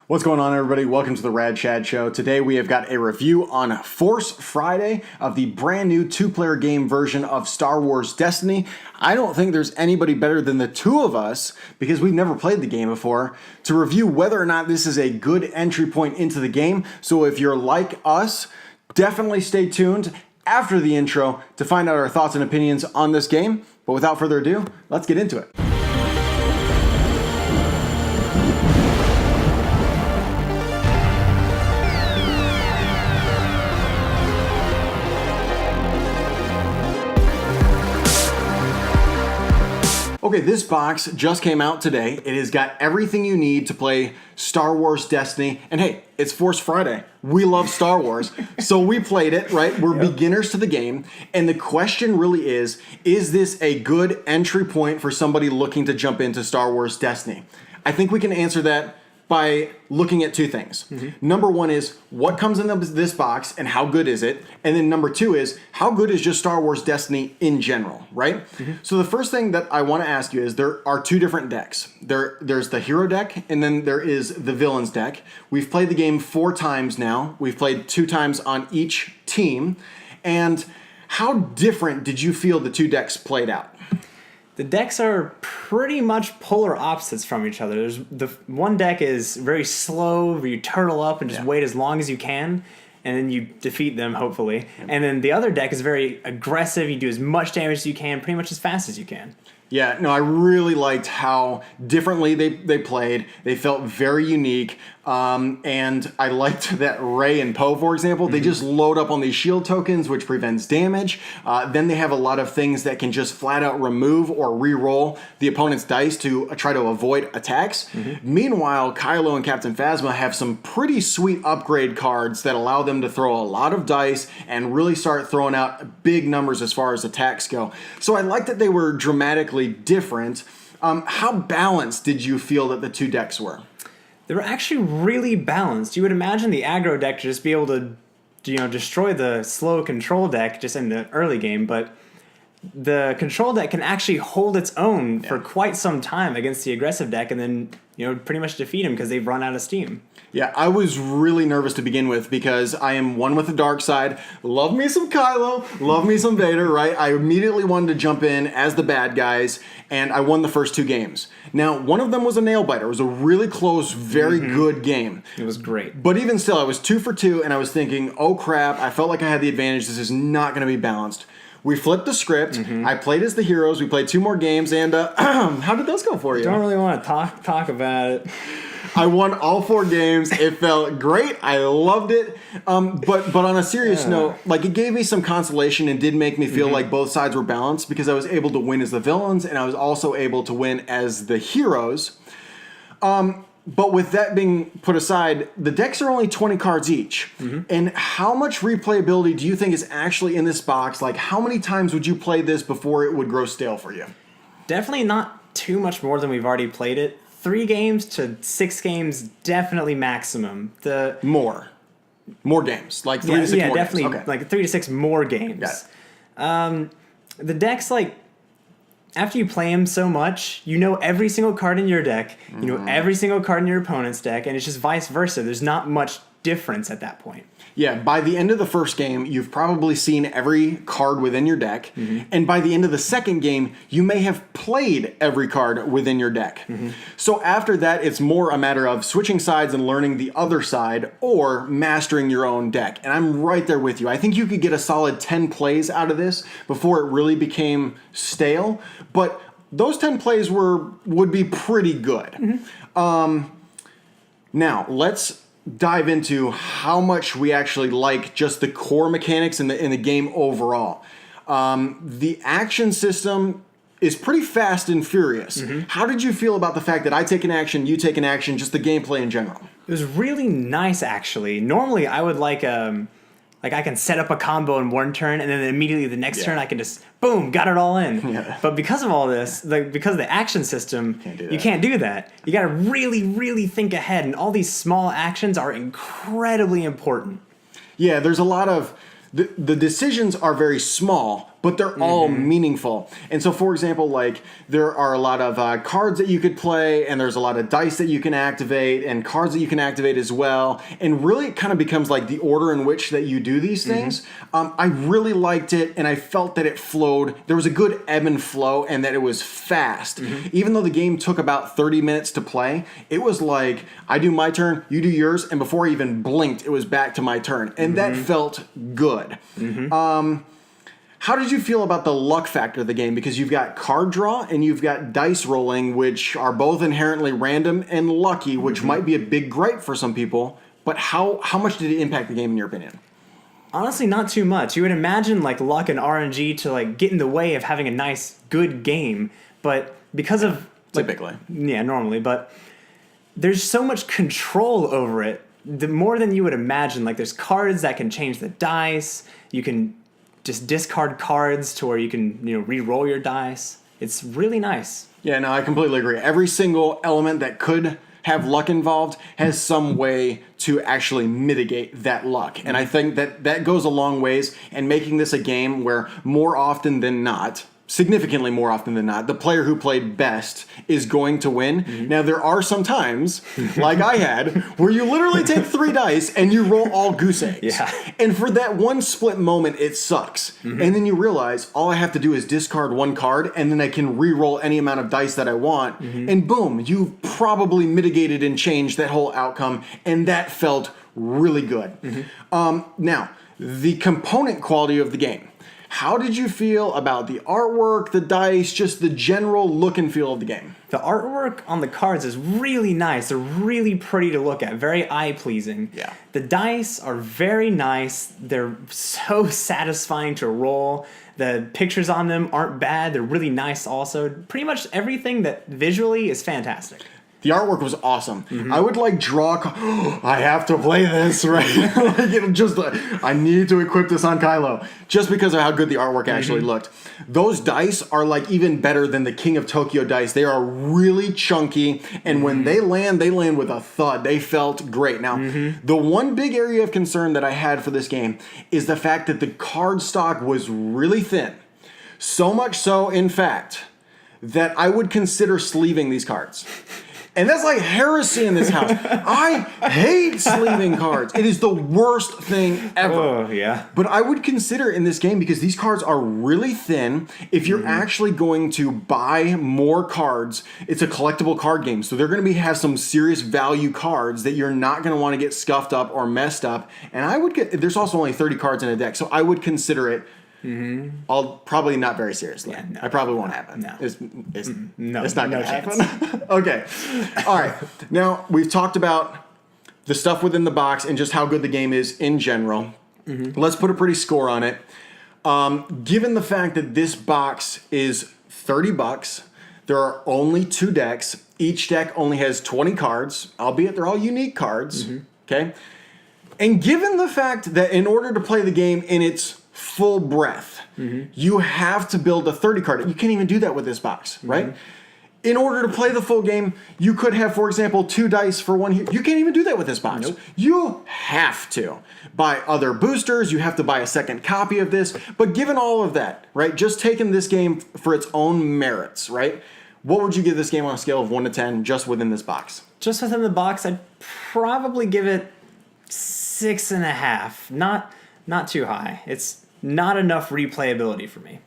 What's going on, everybody? Welcome to the Rad Chad Show. Today we have got a review on Force Friday of the brand new two-player game version of Star Wars Destiny. I don't think there's anybody better than the two of us, because we've never played the game before, to review whether or not this is a good entry point into the game. So if you're like us, definitely stay tuned after the intro to find out our thoughts and opinions on this game. But without further ado, let's get into it. Okay, this box just came out today. It has got everything you need to play Star Wars Destiny. And hey, it's Force Friday. We love Star Wars. So we played it, right? We're beginners to the game. And the question really is this a good entry point for somebody looking to jump into Star Wars Destiny? I think we can answer that by looking at two things. Number one is what comes in this box and how good is it? And then number two is how good is just Star Wars Destiny in general, right? So the first thing that I want to ask you is there are two different decks. There's the hero deck and then there is the villains deck. We've played the game 4 times now. We've played 2 times on each team. And how different did you feel the two decks played out? The decks are pretty much polar opposites from each other. The one deck is very slow, where you turtle up and just wait as long as you can, and then you defeat them, hopefully. And then the other deck is very aggressive. You do as much damage as you can, pretty much as fast as you can. Yeah, no, I really liked how differently they played. They felt very unique. And I liked that Rey and Poe, for example, they just load up on these shield tokens, which prevents damage. Then they have a lot of things that can just flat out remove or re-roll the opponent's dice to try to avoid attacks. Meanwhile, Kylo and Captain Phasma have some pretty sweet upgrade cards that allow them to throw a lot of dice and really start throwing out big numbers as far as attacks go. So I liked that they were dramatically different. How balanced did you feel that the two decks were? They were actually really balanced. You would imagine the aggro deck to just be able to, destroy the slow control deck just in the early game, but the control deck can actually hold its own for quite some time against the aggressive deck and then, pretty much defeat them because they've run out of steam. Yeah, I was really nervous to begin with because I am one with the dark side. Love me some Kylo, love me some Vader, right? I immediately wanted to jump in as the bad guys, and I won the first 2 games. Now, one of them was a nail biter. It was a really close, very good game. It was great. But even still, I was 2 for 2, and I was thinking, oh crap, I felt like I had the advantage. This is not going to be balanced. We flipped the script. I played as the heroes. We played 2 more games, and how did those go for you? Don't really want to talk about it. I won all 4 games. It felt great. I loved it. But on a serious note, like, it gave me some consolation and did make me feel like both sides were balanced because I was able to win as the villains and I was also able to win as the heroes. But with that being put aside, the decks are only 20 cards each. And how much replayability do you think is actually in this box? Like, how many times would you play this before it would grow stale for you? Definitely not too much more than we've already played it. 3 games to 6 games, definitely maximum. More games, like 3 to 6 more definitely games. Okay. like 3 to 6 more games. The decks, like, after you play them so much, you know every single card in your deck, you know every single card in your opponent's deck, and it's just vice versa. There's not much difference at that point. Yeah, by the end of the first game, you've probably seen every card within your deck. And by the end of the second game, you may have played every card within your deck. So after that, it's more a matter of switching sides and learning the other side or mastering your own deck. And I'm right there with you. I think you could get a solid 10 plays out of this before it really became stale. But those 10 plays would be pretty good. Now, let's dive into how much we actually like just the core mechanics in the game overall. The action system is pretty fast and furious. How did you feel about the fact that I take an action, you take an action, just the gameplay in general? It was really nice, actually. Normally, I would like I can set up a combo in one turn, and then immediately the next turn I can just, boom, got it all in. But because of all this, because of the action system, you can't do that. You got to really, really think ahead, and all these small actions are incredibly important. Yeah, there's a lot of... The decisions are very small, but they're all meaningful. And so, for example, like there are a lot of cards that you could play, and there's a lot of dice that you can activate, and cards that you can activate as well. And really, it kind of becomes like the order in which that you do these things. I really liked it, and I felt that it flowed. There was a good ebb and flow, and that it was fast. Even though the game took about 30 minutes to play, it was like I do my turn, you do yours, and before I even blinked, it was back to my turn, and that felt good. How did you feel about the luck factor of the game? Because you've got card draw and you've got dice rolling, which are both inherently random and lucky, which might be a big gripe for some people. But how much did it impact the game in your opinion? Honestly, not too much. You would imagine like luck and RNG to like get in the way of having a nice, good game, but because of Typically, normally, but there's so much control over it, more than you would imagine. Like there's cards that can change the dice. You can just discard cards to where you can, re-roll your dice. It's really nice. Yeah, no, I completely agree. Every single element that could have luck involved has some way to actually mitigate that luck. And I think that goes a long ways in making this a game where more often than not, significantly more often than not, the player who played best is going to win. Now, there are some times, like I had, where you literally take 3 dice and you roll all goose eggs. Yeah. And for that one split moment, it sucks. And then you realize all I have to do is discard 1 card, and then I can re-roll any amount of dice that I want. And boom, you've probably mitigated and changed that whole outcome, and that felt really good. Now, the component quality of the game. How did you feel about the artwork, the dice, just the general look and feel of the game? The artwork on the cards is really nice. They're really pretty to look at, very eye-pleasing. Yeah. The dice are very nice. They're so satisfying to roll. The pictures on them aren't bad. They're really nice also. Pretty much everything that visually is fantastic. The artwork was awesome. I would draw. I have to play this, right? I need to equip this on Kylo just because of how good the artwork actually looked. Those dice are even better than the King of Tokyo dice. They are really chunky, and when they land with a thud. They felt great. Now, the one big area of concern that I had for this game is the fact that the card stock was really thin. So much so, in fact, that I would consider sleeving these cards. And that's like heresy in this house. I hate sleeving cards. It is the worst thing ever. Oh, yeah. But I would consider in this game, because these cards are really thin, if you're actually going to buy more cards, it's a collectible card game. So they're going to have some serious value cards that you're not going to want to get scuffed up or messed up. And there's also only 30 cards in a deck, so I would consider it. I'll probably not very seriously. Yeah, no, I probably won't happen. No. It's No, not going no to chance. happen. Okay. All right. Now, we've talked about the stuff within the box and just how good the game is in general. Let's put a pretty score on it. Given the fact that this box is $30, there are only 2 decks. Each deck only has 20 cards, albeit they're all unique cards. Okay. And given the fact that in order to play the game in its full breadth, you have to build a 30 card. You can't even do that with this box, right? In order to play the full game, you could have, for example, 2 dice for 1 here. You can't even do that with this box. Nope. You have to buy other boosters. You have to buy a second copy of this. But given all of that, right, just taking this game for its own merits, right, what would you give this game on a scale of 1 to 10 just within this box? Just within the box, I'd probably give it 6.5. Not too high. It's not enough replayability for me.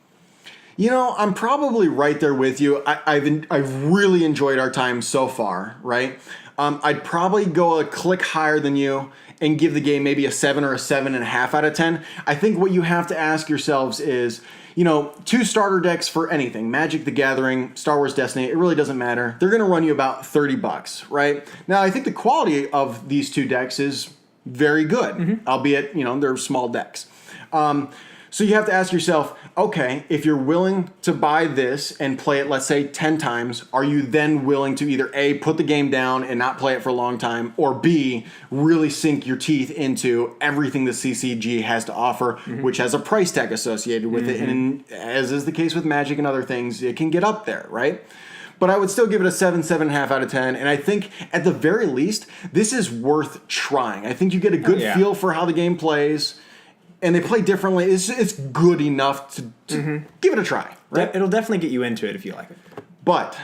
I'm probably right there with you. I've really enjoyed our time so far, right? I'd probably go a click higher than you and give the game maybe a 7 or a 7.5 out of 10. I think what you have to ask yourselves is, 2 starter decks for anything, Magic the Gathering, Star Wars Destiny, it really doesn't matter. They're going to run you about $30, right? Now, I think the quality of these 2 decks is very good, albeit, they're small decks. So you have to ask yourself, okay, if you're willing to buy this and play it, let's say 10 times, are you then willing to either A, put the game down and not play it for a long time, or B, really sink your teeth into everything the CCG has to offer, which has a price tag associated with it, and as is the case with Magic and other things, it can get up there, right? But I would still give it a 7.5 out of 10, and I think at the very least, this is worth trying. I think you get a good feel for how the game plays. and they play differently. It's good enough to give it a try, right? It'll definitely get you into it if you like it. But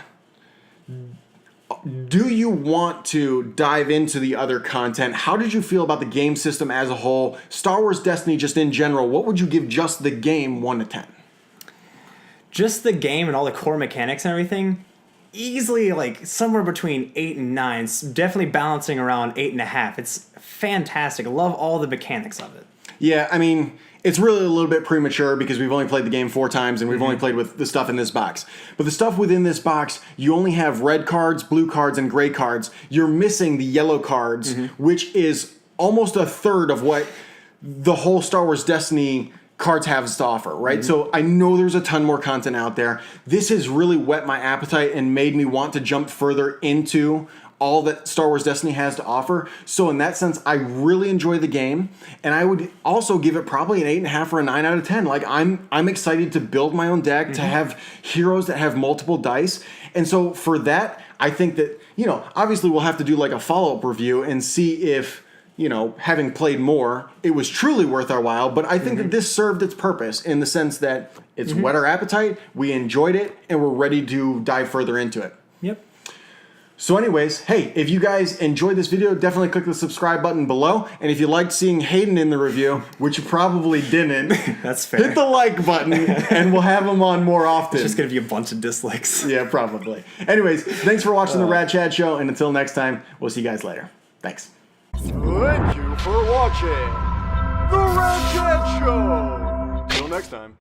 do you want to dive into the other content? How did you feel about the game system as a whole? Star Wars Destiny just in general, what would you give just the game 1 to 10? Just the game and all the core mechanics and everything, easily like somewhere between 8 and 9. It's definitely balancing around 8.5. It's fantastic. I love all the mechanics of it. Yeah, I mean, it's really a little bit premature because we've only played the game 4 times and we've only played with the stuff in this box. But the stuff within this box, you only have red cards, blue cards, and gray cards. You're missing the yellow cards, which is almost a third of what the whole Star Wars Destiny cards have to offer, right? So I know there's a ton more content out there. This has really whet my appetite and made me want to jump further into all that Star Wars Destiny has to offer. So in that sense, I really enjoy the game, and I would also give it probably an 8.5 or a 9 out of 10. Like I'm excited to build my own deck, to have heroes that have multiple dice. And so for that, I think that, obviously we'll have to do like a follow-up review and see if, having played more, it was truly worth our while. But I think that this served its purpose in the sense that it's whet our appetite, we enjoyed it, and we're ready to dive further into it. Yep. So anyways, hey, if you guys enjoyed this video, definitely click the subscribe button below. And if you liked seeing Hayden in the review, which you probably didn't, that's fair. Hit the like button and we'll have him on more often. It's just going to be a bunch of dislikes. Yeah, probably. Anyways, thanks for watching the Rad Chad Show. And until next time, we'll see you guys later. Thanks. Thank you for watching the Rad Chad Show. Till next time.